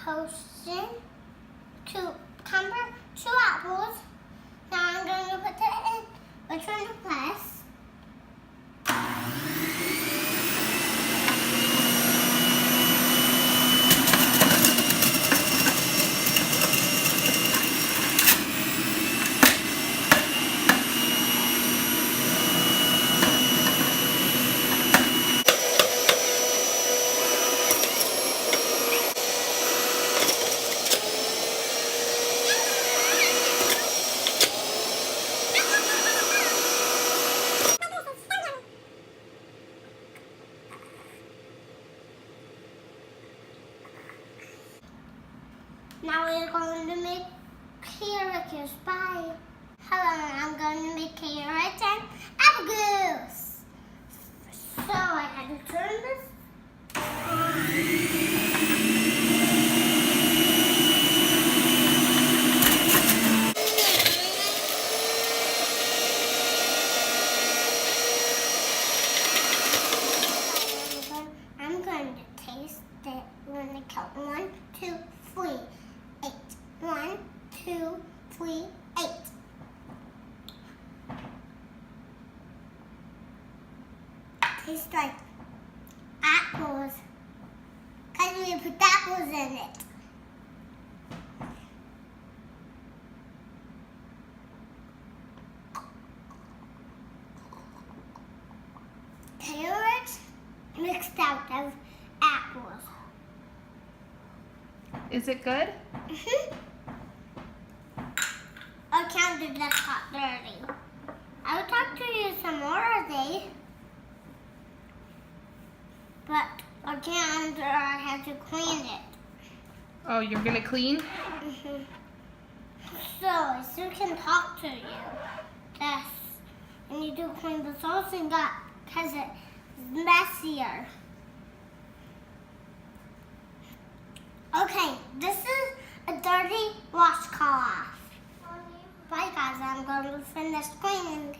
potion, cucumber, 2 apples. Now I'm going to put it in between the place. Now we're going to make carrots pie. Hello, I'm going to make carrots and apple goose. So I can turn this on. I'm going to taste it when I count 1, 2, 3, 8. 1, 2, 3, 8. Tastes like apples, because we put apples in it. Carrots mixed out of apples. Is it good? Our counter just got dirty. I will talk to you some more today. But our counter, I have to clean it. Oh, you're gonna clean? So we can talk to you. Yes. And you do clean the sauce and got, because it's messier. Okay, this is a dirty washcloth. Bye guys, I'm going to finish cleaning.